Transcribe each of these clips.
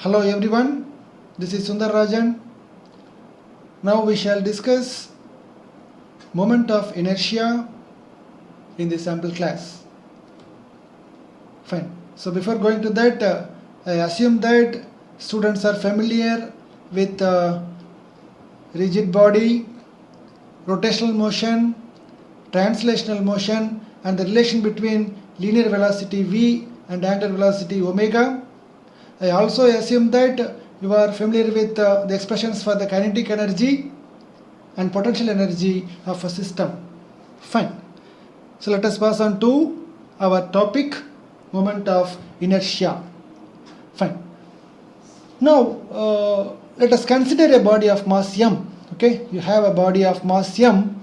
Hello everyone, this is Sundar Rajan. Now we shall discuss moment of inertia in the sample class. Fine. So before going to that, I assume that students are familiar with rigid body, rotational motion, translational motion, and the relation between linear velocity v and angular velocity omega. I also assume that you are familiar with the expressions for the kinetic energy and potential energy of a system. Fine. So let us pass on to our topic, moment of inertia. Fine. Now let us consider a body of mass m. Okay, you have a body of mass m.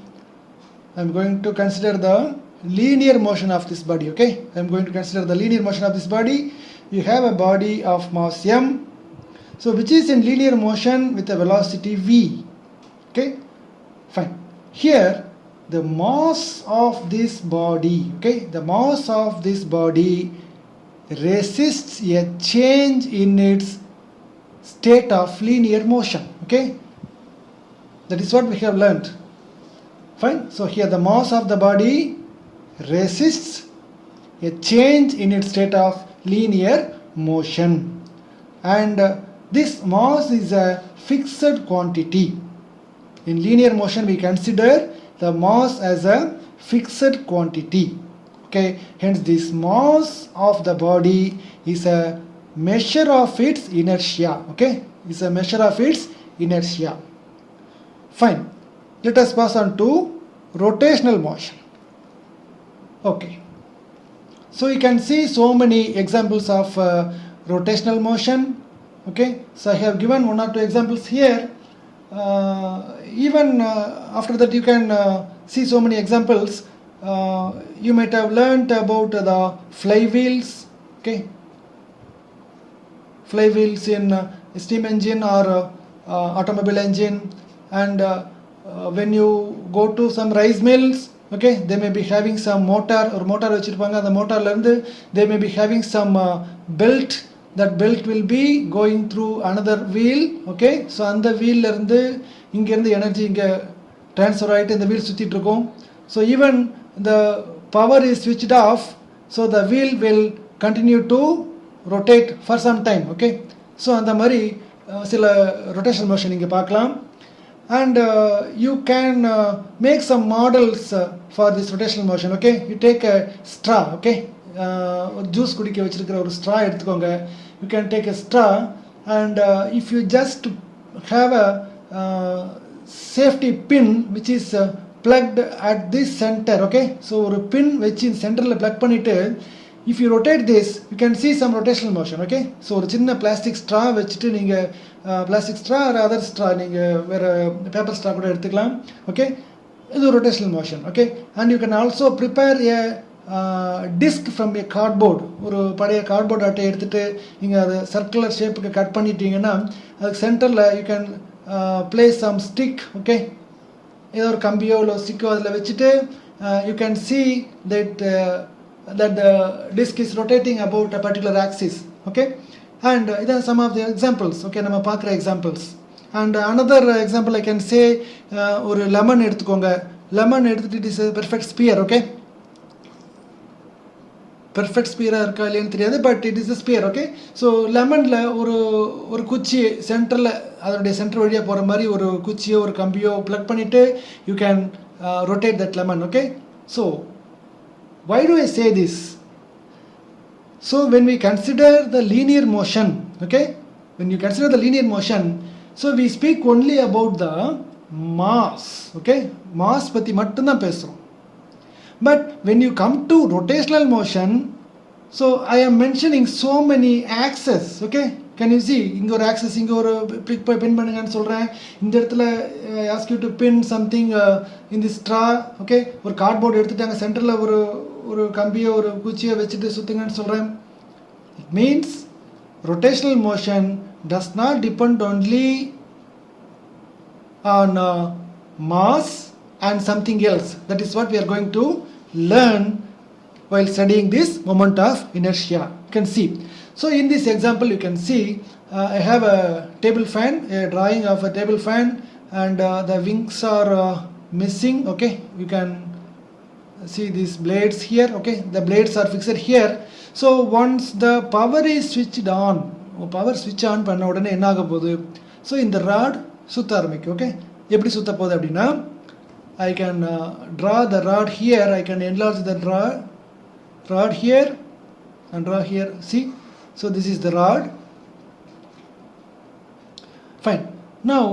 I am going to consider the linear motion of this body. Okay, I am going to consider the linear motion of this body. You have a body of mass m, so which is in linear motion with a velocity v. Okay, fine. Here the mass of this body, okay, the mass of this body resists a change in its state of linear motion. Okay, that is what we have learned. Fine. So here the mass of the body resists a change in its state of linear motion, and this mass is a fixed quantity. In linear motion we consider the mass as a fixed quantity. Okay, hence this mass of the body is a measure of its inertia. Okay, is a measure of its inertia. Fine. Let us pass on to rotational motion. Okay. So you can see so many examples of rotational motion. Okay, so I have given one or two examples here. Even after that you can see so many examples. You might have learnt about the flywheels. Okay, flywheels in steam engine or automobile engine, and when you go to some rice mills, okay, they may be having some motor or motor vechirupanga. The motor la they may be having some belt. That belt will be going through another wheel. Okay, so அந்த wheel la irundhu inga irundhu energy inga transfer ஆயிட்டு இந்த wheel சுத்திட்டு இருக்கும். So even the power is switched off, so the wheel will continue to rotate for some time. Okay, so அந்த மாதிரி சில rotational motion இங்க பார்க்கலாம். And you can make some models for this rotational motion. Okay, you take a straw. Okay, juice குடிக்க வச்சிருக்கிற ஒரு straw எடுத்துக்கோங்க. You can take a straw, and if you just have a safety pin which is plugged at this center. Okay, so ஒரு pin வச்சு சென்டர்ல plug பண்ணிட்டு if you rotate this, you can see some rotational motion. Okay, so ஒரு சின்ன plastic straw வச்சுட்டு நீங்க plastic straw or other straw நீங்க வேற paper straw கூட எடுத்துக்கலாம். Okay, இது rotational motion. Okay, and you can also prepare a disc from a cardboard. ஒரு பழைய cardboard அட்டை எடுத்துட்டு நீங்க அதை circular shape-க்கு கட் பண்ணிட்டீங்கன்னா அதுக்கு சென்டர்ல you can place some stick. Okay, ஏதோ ஒரு கம்பியோ இல்ல ஸ்டிக்கோ அதில் வச்சுட்டு you can see that that the disc is rotating about a particular axis. Okay, and these are some of the examples. Okay, நம்ம பார்க்குற examples. And another example I can say, ஒரு lemon எடுத்துக்கோங்க. Lemon எடுத்துட்டு it is a perfect sphere. Okay, perfect sphere இருக்கா இல்லையான்னு தெரியாது, but it is a sphere. Okay, so lemonல ஒரு குச்சி சென்டர்ல அதனுடைய சென்டர் வழியா போற மாதிரி ஒரு குச்சியோ ஒரு கம்பியோ plug பண்ணிட்டு you can rotate that lemon. Okay, so why do I say this? So when we consider the linear motion, okay, when you consider the linear motion, so we speak only about the mass. Okay, mass பத்தி மட்டும் தான் பேசுறோம். But when you come to rotational motion, so I am mentioning so many axes. Okay, can you see இங்க ஒரு axis, இங்க ஒரு pin பண்ணுங்கன்னு சொல்றேன். இந்த இடத்துல I ask you to pin something in this straw. Okay, ஒரு cardboard எடுத்துட்டாங்க, சென்டர்ல ஒரு கம்பியோ ஒரு குச்சியோ வச்சுட்டு சுத்துங்கன்னு சொல்றேன். It means rotational motion does not depend only on mass and something else. That is what we are going to learn while studying this moment of inertia. You can see. So in this example you can see I have a table fan, a drawing of a table fan, and the wings are missing. Okay, you can see these blades here. Okay, the blades are fixed here. So once the power is switched on, power switch on பண்ண உடனே என்ன ஆக போகுது? So இந்த rod சுத்த ஆரம்பிக்கும். Okay, எப்படி சுத்த போகுது அப்படின்னா, I can draw the rod here. I can enlarge the rod here and draw here. See, so this is the rod. Fine. Now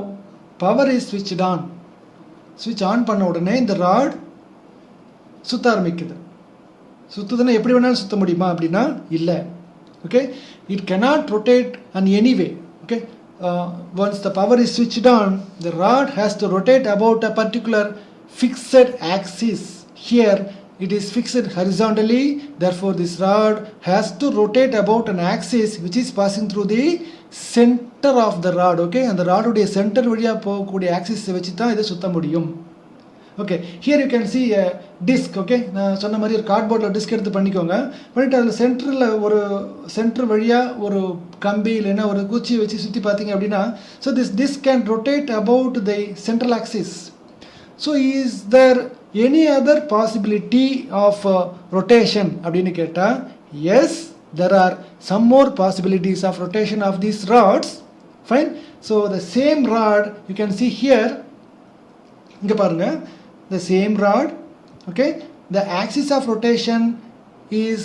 power is switched on. Switch on பண்ண உடனே இந்த rod சுத்த ஆரம்பிக்குது. சுத்துதுன்னா எப்படி வேணாலும் சுத்த முடியுமா அப்படின்னா இல்லை. Okay, it cannot rotate in any way. Okay, once the power is switched on, the rod has to rotate about a particular fixed axis. Here it is fixed horizontally, therefore this rod has to rotate about an axis which is passing through the center of the rod. Okay, and the rod உடைய center வழியா போகக்கூடிய axis வச்சு தான் இதை சுத்த முடியும். Okay, here you can see a disc. Okay, நான் சொன்ன மாதிரி ஒரு கார்ட்போர்டில் டிஸ்க் எடுத்து பண்ணிக்கோங்க. பண்ணிட்டு அதில் சென்டரில் ஒரு சென்டர் வழியாக ஒரு கம்பி இல்லைன்னா ஒரு குச்சி வச்சு சுற்றி பார்த்தீங்க அப்படின்னா, so this disc can rotate about the central axis. So is there any other possibility of rotation அப்படின்னு கேட்டால், yes, there are some more possibilities of rotation of these rods. Fine. So the same rod you can see here. இங்கே பாருங்க, the same rod. Okay, the axis of rotation is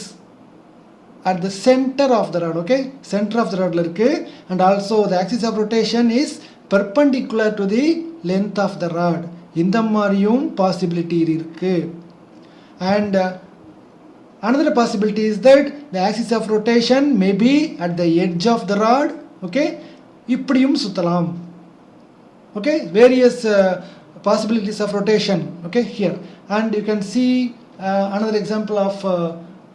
at the center of the rod. Okay, center of the rod இருக்கு, and also the axis of rotation is perpendicular to the length of the rod. இந்த மாதிரியும் possibility இருக்கு. And another possibility is that the axis of rotation may be at the edge of the rod. Okay, இப்படியும் சுத்தலாம். Okay, various possibilities of rotation. Okay, here, and you can see another example of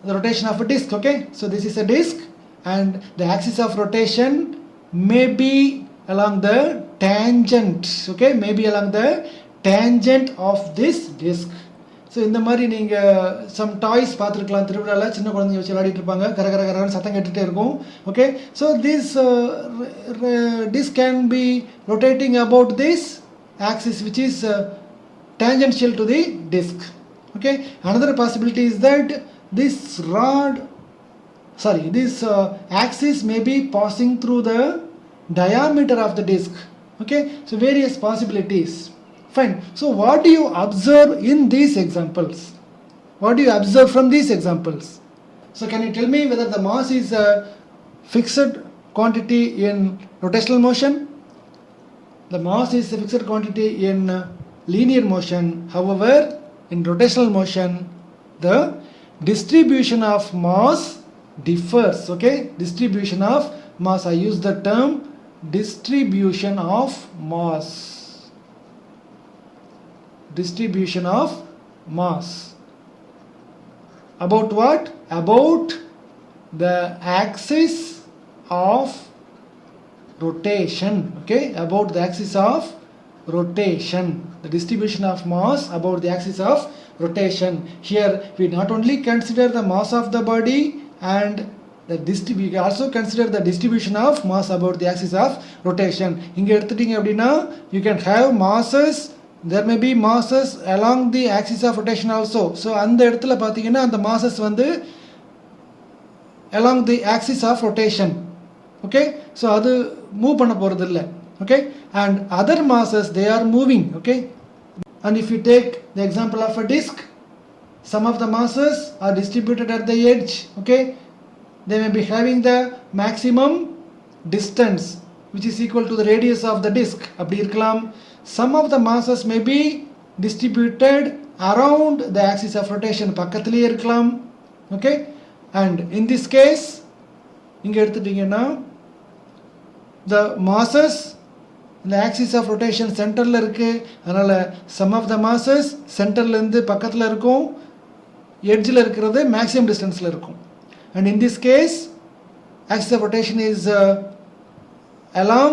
the rotation of a disc. Okay, so this is a disc, and the axis of rotation may be along the tangent. Okay, may be along the tangent of this disc. So இந்த மாதிரி நீங்கள் some toys பார்த்துருக்கலாம், திருவிழாவில் சின்ன குழந்தைங்க வச்சு விளையாடிட்டு இருப்பாங்க, கரகரகரன்னு சத்தம் கேட்டுகிட்டே இருக்கும். Okay, so this disc can be rotating about this axis which is tangential to the disc. Okay, another possibility is that this axis may be passing through the diameter of the disc. Okay, so various possibilities. Fine. So what do you observe in these examples? What do you observe from these examples? So can you tell me whether the mass is a fixed quantity in rotational motion? The mass is a fixed quantity in linear motion. However, in rotational motion, the distribution of mass differs. Okay, distribution of mass. I use the term distribution of mass. Distribution of mass. About what? About the axis of rotation. Okay, about the axis of rotation. The distribution of mass about the axis of rotation. Here we not only consider the mass of the body and we also consider the distribution of mass about the axis of rotation. இங்க எடுத்துட்டீங்க அப்படின்னா, you can have masses. There may be masses along the axis of rotation also. So அந்த இடத்துல பார்த்தீங்கன்னா அந்த masses வந்து along the axis of rotation. Okay, so அது move பண்ண போறது இல்லை. Okay, and other masses they are moving. Okay, and if you take the example of a disc, some of the masses are distributed at the edge. Okay, they may be having the maximum distance which is equal to the radius of the disc. அப்படி இருக்கலாம். Some of the masses may be distributed around the axis of rotation. பக்கத்திலே இருக்கலாம். Okay, and in this case இங்க எடுத்துட்டீங்கன்னா the masses இந்த axis of rotation சென்டர்ல இருக்கு. அதனால some of the masses சென்டர்ல இருந்து பக்கத்துல இருக்கும், எட்ஜில் இருக்கிறது maximum distanceல இருக்கும். And in this case axis of rotation is along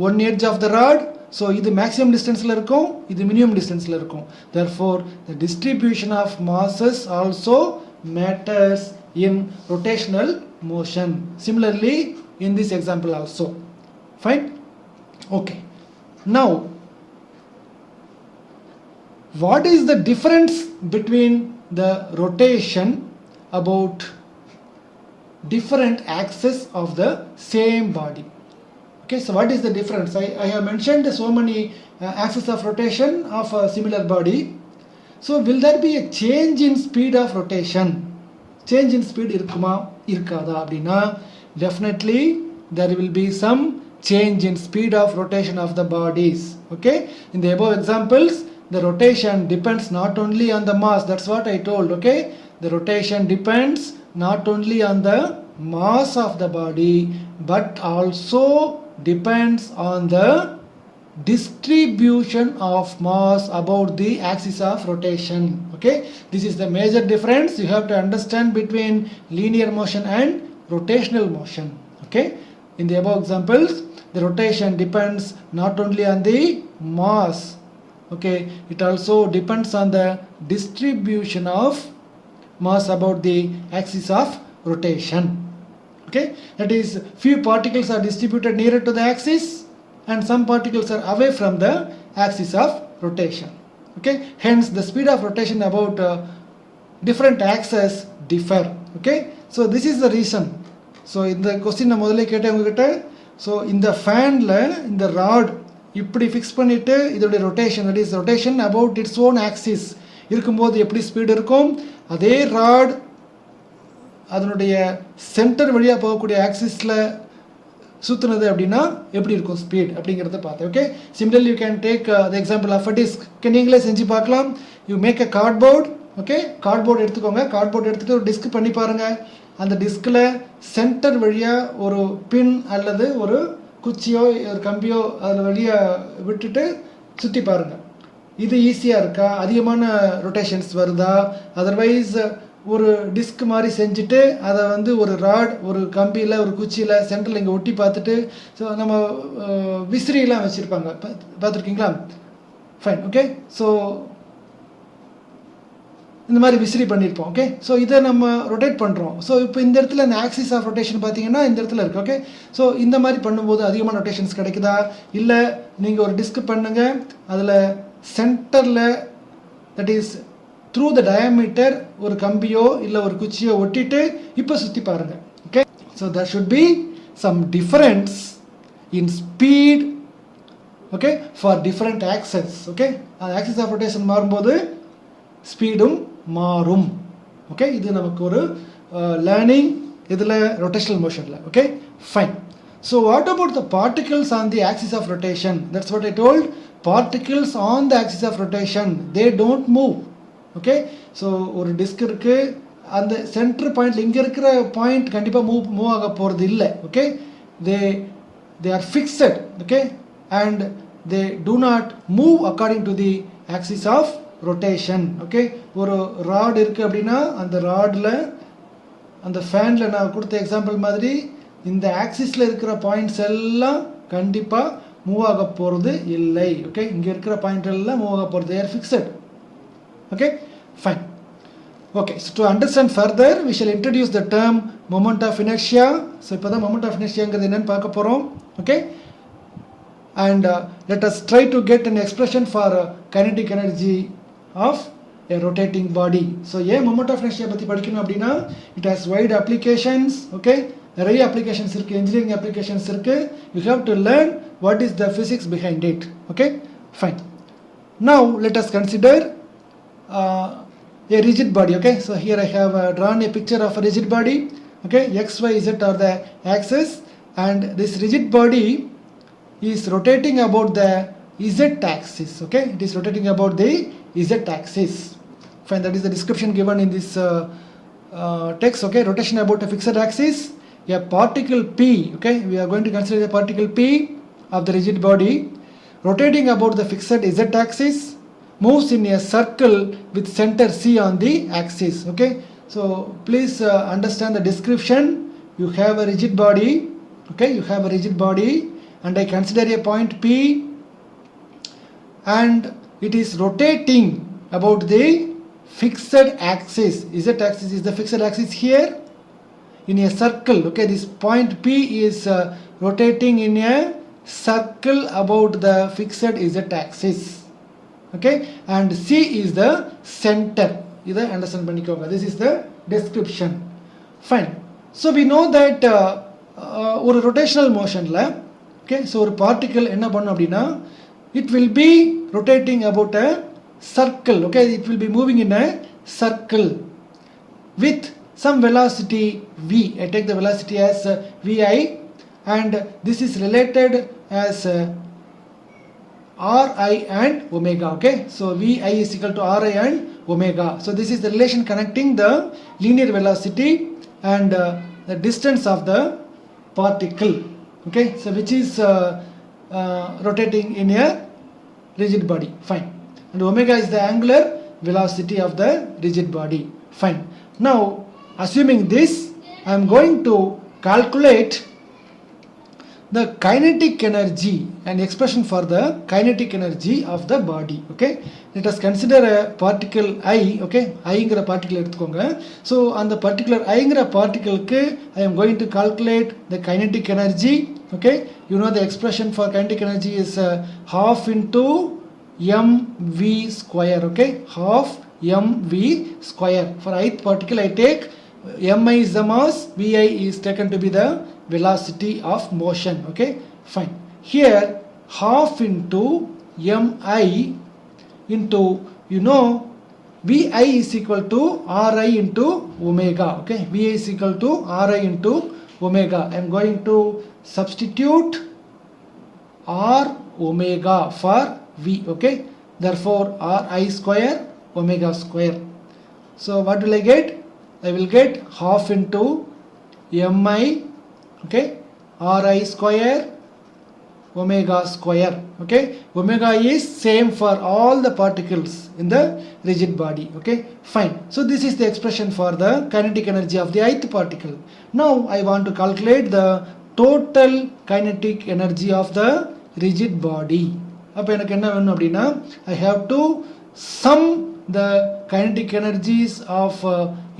one edge of the rod. So இது maximum distanceல இருக்கும், இது minimum distanceல இருக்கும். Therefore the distribution of masses also matters in rotational motion. Similarly, in this example also. Fine? Okay. Now, what is the difference between the rotation about different axes of the same body? Okay, so what is the difference? I have mentioned so many axes of rotation of a similar body. So will there be a change in speed of rotation? Change in speed irukuma irukada abdina? Definitely there will be some change in speed of rotation of the bodies. Okay, in the above examples, the rotation depends not only on the mass. That's what I told. Okay, the rotation depends not only on the mass of the body, but also depends on the distribution of mass about the axis of rotation. Okay, this is the major difference you have to understand between linear motion and rotational motion. Okay, in the above examples, the rotation depends not only on the mass, okay, it also depends on the distribution of mass about the axis of rotation. Okay, that is, few particles are distributed nearer to the axis and some particles are away from the axis of rotation. Okay, hence the speed of rotation about different axes differ. Okay, so this is the reason. So in the question நான் முதல்ல கேட்டேன் உங்ககிட்ட, so இந்த ஃபேன்ல இந்த rod இப்படி fix பண்ணிட்டு இதோட rotation, that is rotation about its own axis இருக்கும்போது எப்படி ஸ்பீடு இருக்கும், அதே ராட் அதனுடைய சென்டர் வழியாக போகக்கூடிய ஆக்சிஸில் சுற்றுனது அப்படின்னா எப்படி இருக்கும் ஸ்பீட் அப்படிங்கிறத பார்த்தேன். Okay, similarly you can take the example of a disc. நீங்களே செஞ்சு பார்க்கலாம். You make a cardboard. Okay, cardboard எடுத்துக்கோங்க. கார்ட்போர்ட் எடுத்துகிட்டு ஒரு டிஸ்க் பண்ணி பாருங்கள். அந்த டிஸ்கில் சென்டர் வழியாக ஒரு பின் அல்லது ஒரு குச்சியோ ஒரு கம்பியோ அதில் வழியாக விட்டுட்டு சுற்றி பாருங்கள். இது ஈஸியாக இருக்கா, அதிகமான ரொட்டேஷன்ஸ் வருதா, அதர்வைஸ் ஒரு டிஸ்க் மாதிரி செஞ்சுட்டு அதை வந்து ஒரு ராட் ஒரு கம்பியில் ஒரு குச்சியில் சென்டரில் இங்கே ஒட்டி பார்த்துட்டு, ஸோ நம்ம விசிறிலாம் வச்சுருப்பாங்க பார்த்துருக்கீங்களா? ஃபைன். ஓகே, ஸோ இந்த மாதிரி விசிறி பண்ணியிருப்போம். ஓகே, ஸோ இதை நம்ம ரொட்டேட் பண்ணுறோம். ஸோ இப்போ இந்த இடத்துல இந்த ஆக்சிஸ் ஆஃப் ரொட்டேஷன் பார்த்தீங்கன்னா இந்த இடத்துல இருக்குது. ஓகே, ஸோ இந்த மாதிரி பண்ணும்போது அதிகமான ரொட்டேஷன்ஸ் கிடைக்குதா, இல்லை நீங்கள் ஒரு டிஸ்க் பண்ணுங்கள், அதில் சென்டரில் that is through the diameter ஒரு கம்பியோ இல்லை ஒரு குச்சியோ ஒட்டிட்டு இப்போ சுற்றி பாருங்கள். Okay, so there should be some difference in speed, okay, for different access. Okay, அந்த ஆக்சிஸ் ஆஃப் ரொட்டேஷன் மாறும்போது ஸ்பீடும் மாறும். ஓகே, இது நமக்கு ஒரு லேர்னிங் இதில் ரொட்டேஷனல் மோஷனில். Okay, fine. So what about the particles on the axis of rotation? That's what I told. Particles on the axis of rotation they don't move. Okay, so ஒரு disc இருக்குது, அந்த centre பாயிண்டில் இங்கே இருக்கிற point கண்டிப்பாக move ஆக போகிறது இல்லை. Okay, they are fixed. Okay, and they do not move according to the axis of rotation. Okay, ஒரு ராட் இருக்குது அப்படின்னா அந்த ராடில் அந்த ஃபேனில் நான் கொடுத்த எக்ஸாம்பிள் மாதிரி இந்த ஆக்சிஸில் இருக்கிற பாயிண்ட்ஸ் எல்லாம் கண்டிப்பாக மூவ் ஆக போகிறது இல்லை. ஓகே, இங்கே இருக்கிற பாயிண்ட் எல்லாம் மூவ் ஆக போகிறது, தே are fixed. Okay, fine. Okay, so to understand further, we shall introduce the term moment of inertia. So இப்போ தான் moment of inertia ங்கிறது என்னன்னு பார்க்க போகிறோம். Okay, and let us try to get an expression for kinetic energy of a rotating body. So ஏன் moment of inertia பற்றி படிக்கணும் அப்படின்னா, it has wide applications. Okay, நிறைய applications இருக்குது, engineering applications இருக்குது. You have to learn what is the physics behind it. Okay, fine. Now let us consider a rigid body. Okay, so here I have drawn a picture of a rigid body. Okay, x, y, z are the axis, and this rigid body is rotating about the z axis. Okay, it is rotating about the z axis. Fine, that is the description given in this text. Okay, rotation about a fixed axis. A particle p, okay, we are going to consider the particle p of the rigid body rotating about the fixed z axis, moves in a circle with center C on the axis. Okay, so please understand the description. You have a rigid body. Okay, you have a rigid body and I consider a point P and it is rotating about the fixed axis. Z axis is the fixed axis here in a circle. Okay, this point P is rotating in a circle about the fixed Z axis. Okay, and C is the center. இதை understand பண்ணிக்கோங்க. This is the description. Fine. So we know that ஒரு rotational motionல okay, so ஒரு particle என்ன பண்ணும் அப்படின்னா it will be rotating about a circle. Okay, it will be moving in a circle with some velocity v. I take the velocity as vi, and this is related as Ri and omega. Okay, so Vi is equal to Ri and omega. So this is the relation connecting the linear velocity and the distance of the particle. Okay, so which is rotating in a rigid body. Fine. And omega is the angular velocity of the rigid body. Fine. Now, assuming this, I am going to calculate the kinetic energy and expression for the kinetic energy of the body. Okay, let us consider a particle I. Okay, I ங்கிற particle எடுத்துக்கோங்க. So அந்த particular I ங்கிற particle-க்கு I am going to calculate the kinetic energy. Okay, you know the expression for kinetic energy is half into mv square. Okay, half mv square. For ith particle I take mi is the mass, vi is taken to be the velocity of motion. Okay, fine. Here half into mi into, you know, vi is equal to Ri into omega. Okay, vi is equal to Ri into omega. I am going to substitute R omega for v. Okay, therefore Ri square omega square. So what will I get? I will get half into mi, okay, Ri square omega square. Okay, omega is same for all the particles in the rigid body. Okay, fine. So this is the expression for the kinetic energy of the ith particle. Now I want to calculate the total kinetic energy of the rigid body. அப்போ எனக்கு என்ன வேணும் அப்படின்னா I have to sum the kinetic energies of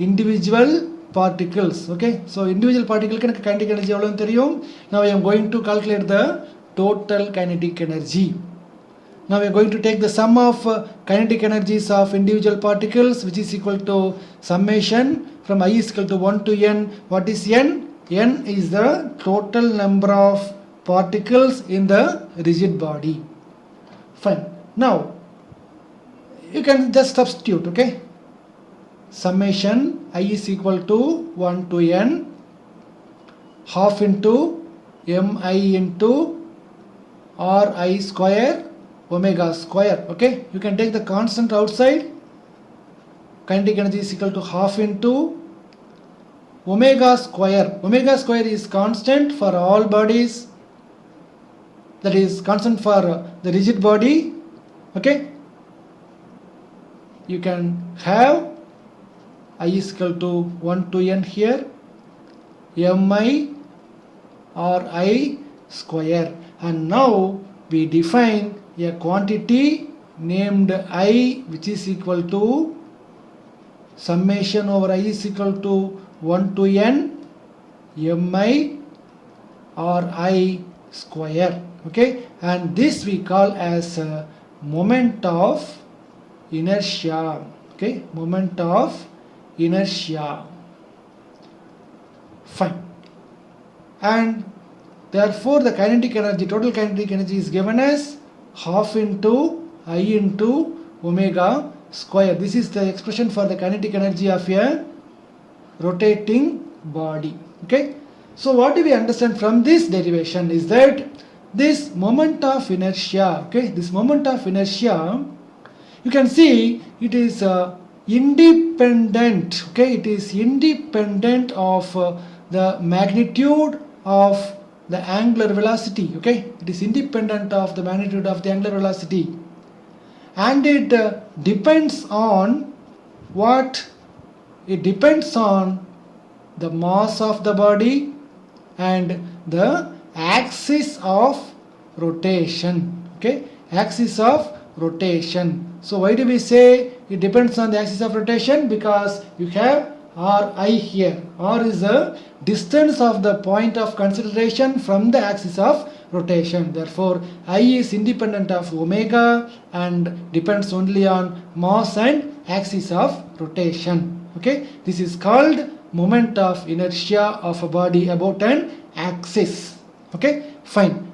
individual particles. Okay, so individual particle க்கு எனக்கு kinetic energy எவ்வளவுன்னு தெரியும். Now I am going to calculate the total kinetic energy. Now we are going to take the sum of kinetic energies of individual particles, which is equal to summation from I is equal to 1 to n. What is n? N is the total number of particles in the rigid body. Fine. Now you can just substitute. Okay, summation I is equal to 1 to n half into mi into Ri square omega square. Okay, you can take the constant outside. Kinetic energy is equal to half into omega square. Omega square is constant for all bodies, that is constant for the rigid body. Okay, you can have I is equal to 1 to n here, mi Ri square, and now we define a quantity named I, which is equal to summation over I is equal to 1 to n mi Ri square. Okay, and this we call as moment of inertia. Okay, moment of inertia. Fine. And therefore the kinetic energy, total kinetic energy is given as half into I into omega square. This is the expression for the kinetic energy of a rotating body. Okay, so what do we understand from this derivation is that this moment of inertia, okay, this moment of inertia, you can see it is independent. Okay, it is independent of the magnitude of the angular velocity. Okay, it is independent of the magnitude of the angular velocity, and it depends on what? It depends on the mass of the body and the axis of rotation. Okay, axis of rotation. So why do we say it depends on the axis of rotation? Because you have Ri here. R is the distance of the point of consideration from the axis of rotation. Therefore I is independent of omega and depends only on mass and axis of rotation. Okay, this is called moment of inertia of a body about an axis. Okay, fine.